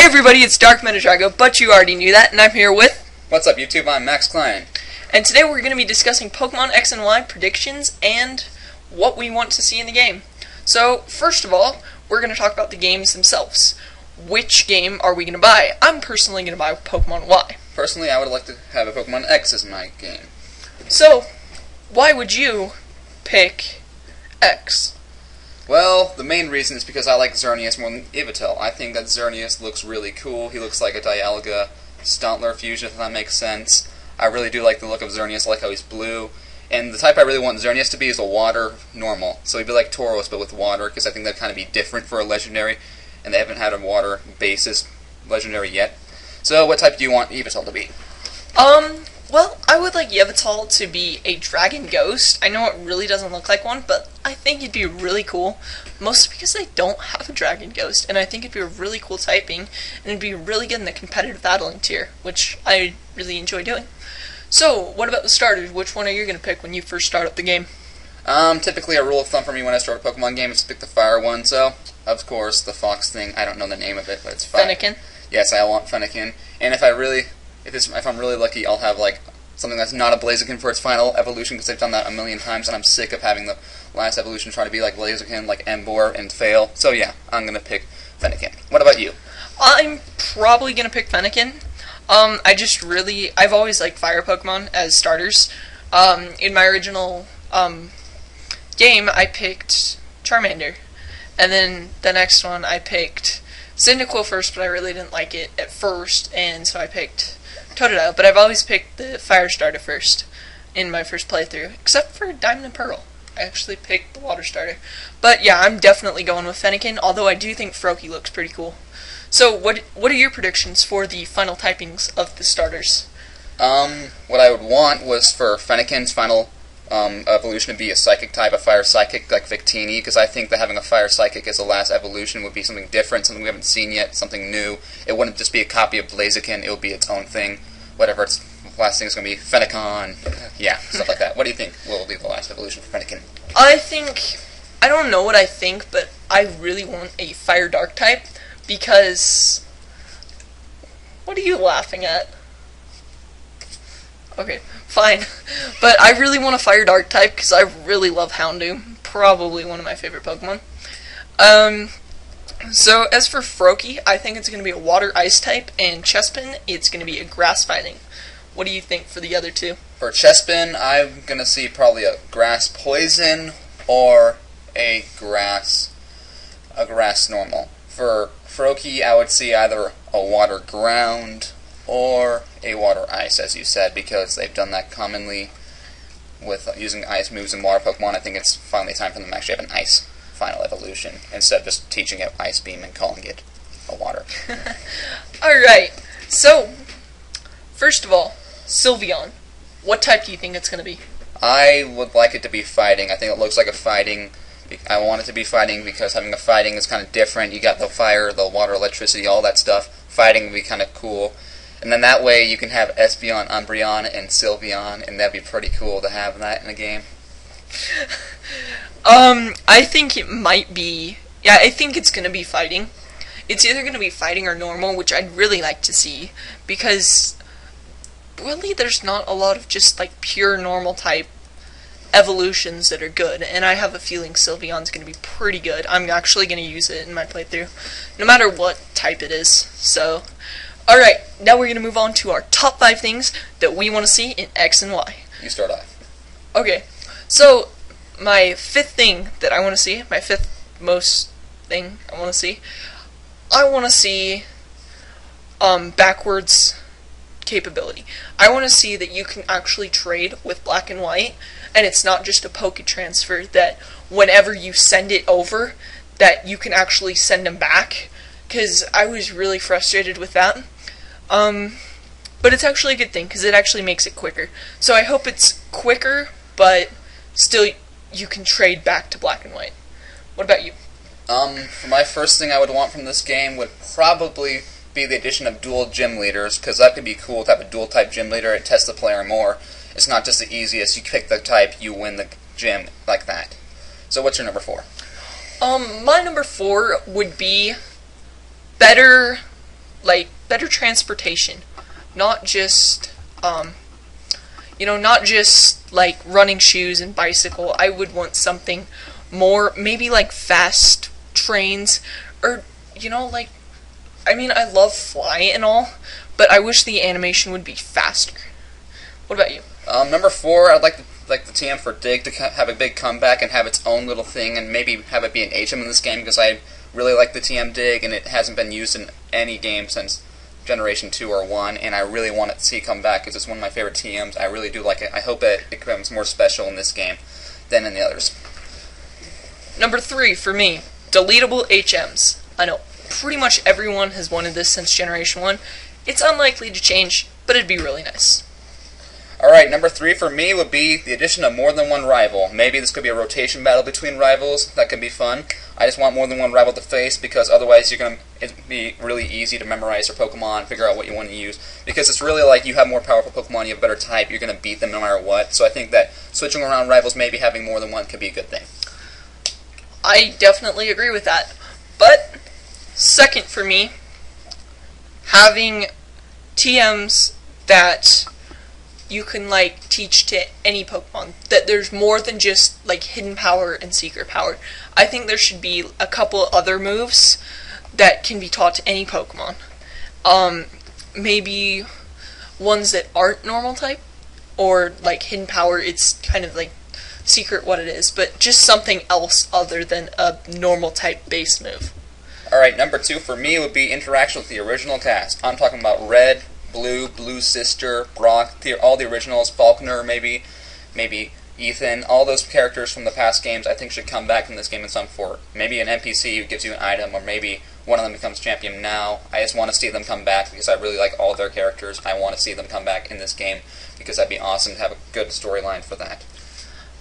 everybody, it's Darkmetadrago, but you already knew that, and I'm here with... What's up, YouTube? I'm Maxcline. And today we're going to be discussing Pokemon X and Y predictions and what we want to see in the game. So, first of all, we're going to talk about the games themselves. Which game are we going to buy? I'm personally going to buy Pokemon Y. Personally, I would like to have a Pokemon X as my game. So, why would you pick X? Well, the main reason is because I like Xerneas more than Yveltal. I think that Xerneas looks really cool. He looks like a Dialga Stantler fusion, if that makes sense. I really do like the look of Xerneas. I like how he's blue. And the type I really want Xerneas to be is a water normal. So he'd be like Tauros, but with water, because I think that'd kind of be different for a legendary, and they haven't had a water basis legendary yet. So what type do you want Yveltal to be? Well, I would like Yveltal to be a Dragon Ghost. I know it really doesn't look like one, but I think it'd be really cool. Mostly because they don't have a Dragon Ghost, and I think it'd be a really cool typing, and it'd be really good in the competitive battling tier, which I really enjoy doing. So, what about the starters? Which one are you going to pick when you first start up the game? Typically a rule of thumb for me when I start a Pokemon game is to pick the fire one, so, of course, the fox thing, I don't know the name of it, but it's fire. Fennekin? Yes, I want Fennekin, and if I'm really lucky, I'll have, like, something that's not a Blaziken for its final evolution, because I've done that a million times, and I'm sick of having the last evolution try to be like Blaziken, like Emboar, and fail. So yeah, I'm going to pick Fennekin. What about you? I'm probably going to pick Fennekin. I've always liked fire Pokemon as starters. In my original game, I picked Charmander. And then the next one, I picked Cyndaquil first, but I really didn't like it at first, and so I picked Totodile. But I've always picked the fire starter first in my first playthrough, except for Diamond and Pearl. I actually picked the water starter. But yeah, I'm definitely going with Fennekin, although I do think Froakie looks pretty cool. So what are your predictions for the final typings of the starters? What I would want was for Fennekin's final evolution to be a psychic type, a fire psychic like Victini, because I think that having a fire psychic as the last evolution would be something different, something we haven't seen yet, something new. It wouldn't just be a copy of Blaziken, it would be its own thing. Whatever its last thing is going to be, Fennekin, yeah, stuff like that. What do you think will be the last evolution for Fennekin? I don't know what I think, but I really want a fire dark type, because... What are you laughing at? Okay, fine. But I really want a fire dark type because I really love Houndoom. Probably one of my favorite Pokemon. So as for Froakie, I think it's going to be a water ice type, and Chespin, it's going to be a grass fighting. What do you think for the other two? For Chespin, I'm going to see probably a grass poison or a grass normal. For Froakie, I would see either a water ground or a water ice, as you said, because they've done that commonly with using ice moves in water Pokemon. I think it's finally time for them to actually have an ice final evolution, instead of just teaching it Ice Beam and calling it a water. Alright, so, first of all, Sylveon. What type do you think it's going to be? I would like it to be fighting. I think it looks like a fighting. I want it to be fighting because having a fighting is kind of different. You got the fire, the water, electricity, all that stuff. Fighting would be kind of cool. And then that way you can have Espeon, Umbreon, and Sylveon, and that'd be pretty cool to have that in a game. I think it might be... Yeah, I think it's going to be fighting. It's either going to be fighting or normal, which I'd really like to see, because really there's not a lot of just like pure normal type evolutions that are good, and I have a feeling Sylveon's going to be pretty good. I'm actually going to use it in my playthrough, no matter what type it is. So, alright, now we're going to move on to our top 5 things that we want to see in X and Y. You start off. Okay, so my 5th thing that I want to see, my 5th most thing I want to see backwards capability. I want to see that you can actually trade with Black and White, and it's not just a Poke transfer, that whenever you send it over, that you can actually send them back, because I was really frustrated with that. But it's actually a good thing, because it actually makes it quicker. So I hope it's quicker, but still you can trade back to Black and White. What about you? For my first thing I would want from this game would probably be the addition of dual gym leaders, because that could be cool to have a dual type gym leader. It tests the player more. It's not just the easiest. You pick the type, you win the gym, like that. So what's your number 4? My number 4 would be better like better transportation, not just not just like running shoes and bicycle. I would want something more, maybe like fast trains, or like, I mean, I love Fly and all, but I wish the animation would be faster. What about you? Number 4, I'd like the TM for Dig to have a big comeback and have its own little thing, and maybe have it be an HM in this game, because I really like the TM Dig, and it hasn't been used in any game since Generation 2 or 1, and I really want it to see come back, because it's one of my favorite TMs. I really do like it. I hope that it becomes more special in this game than in the others. Number 3 for me, deletable HMs. I know pretty much everyone has wanted this since Generation 1. It's unlikely to change, but it'd be really nice. Alright, number 3 for me would be the addition of more than one rival. Maybe this could be a rotation battle between rivals. That could be fun. I just want more than one rival to face, because otherwise it'd be really easy to memorize your Pokemon, figure out what you want to use. Because it's really like, you have more powerful Pokemon, you have a better type, you're going to beat them no matter what. So I think that switching around rivals, maybe having more than one, could be a good thing. I definitely agree with that. But second for me, having TMs that you can like teach to any Pokemon, that there's more than just like hidden power and secret power. I think there should be a couple other moves that can be taught to any Pokemon. Maybe ones that aren't normal type, or like hidden power, it's kind of like secret what it is, but just something else other than a normal type base move. Alright, number 2 for me would be interaction with the original cast. I'm talking about Red, Blue, Blue Sister, Brock, all the originals, Falconer maybe Ethan, all those characters from the past games I think should come back in this game in some form. Maybe an NPC who gives you an item, or maybe one of them becomes champion now. I just want to see them come back because I really like all their characters. I want to see them come back in this game because that'd be awesome to have a good storyline for that.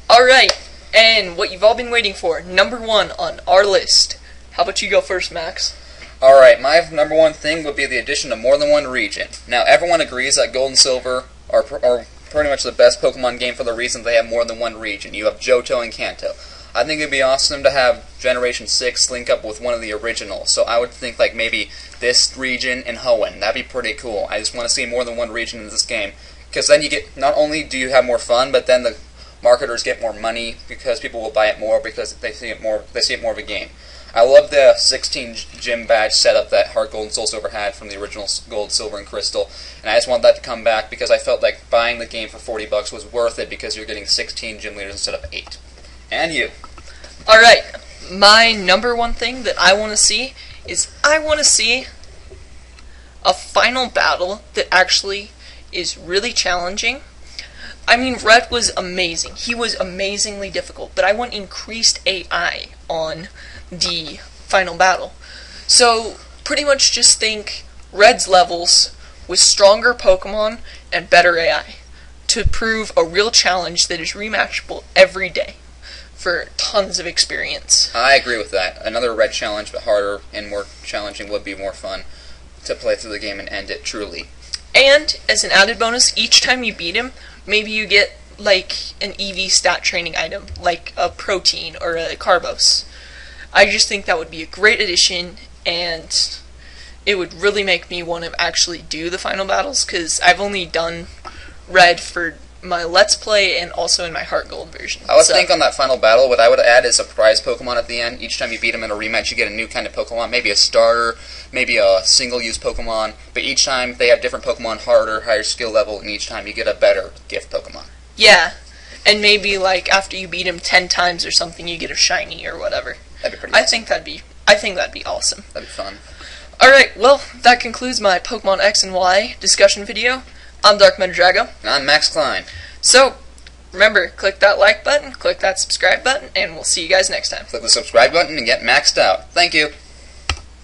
Alright, and what you've all been waiting for, number 1 on our list. How about you go first, Max? Alright, my number 1 thing would be the addition of more than one region. Now, everyone agrees that Gold and Silver are pretty much the best Pokemon game for the reason they have more than one region. You have Johto and Kanto. I think it'd be awesome to have Generation 6 link up with one of the originals. So I would think like maybe this region in Hoenn. That'd be pretty cool. I just want to see more than one region in this game. Because then you get, not only do you have more fun, but then the marketers get more money because people will buy it more because they see it more of a game. I love the 16 gym badge setup that Heart Gold and Soul Silver had from the original Gold, Silver, and Crystal, and I just want that to come back because I felt like buying the game for $40 was worth it because you're getting 16 gym leaders instead of 8. And you. Alright, my number 1 thing that I want to see is I want to see a final battle that actually is really challenging. I mean, Red was amazing. He was amazingly difficult, but I want increased AI on the final battle. So, pretty much just think Red's levels with stronger Pokemon and better AI to prove a real challenge that is rematchable every day for tons of experience. I agree with that. Another Red challenge, but harder and more challenging, would be more fun to play through the game and end it truly. And, as an added bonus, each time you beat him, maybe you get like an EV stat training item, like a protein or a Carbos. I just think that would be a great addition, and it would really make me want to actually do the final battles, because I've only done Red for my Let's Play and also in my Heart Gold version. I would think on that final battle, what I would add is a prize Pokemon at the end. Each time you beat him in a rematch, you get a new kind of Pokemon, maybe a starter, maybe a single-use Pokemon, but each time they have different Pokemon, harder, higher skill level, and each time you get a better gift Pokemon. Yeah, and maybe like after you beat him 10 times or something, you get a shiny or whatever. That'd be pretty awesome. I think that'd be awesome. That'd be fun. Alright, well, that concludes my Pokemon X and Y discussion video. I'm Darkmetadrago. And I'm Maxcline. So, remember, click that like button, click that subscribe button, and we'll see you guys next time. Click the subscribe button and get maxed out. Thank you.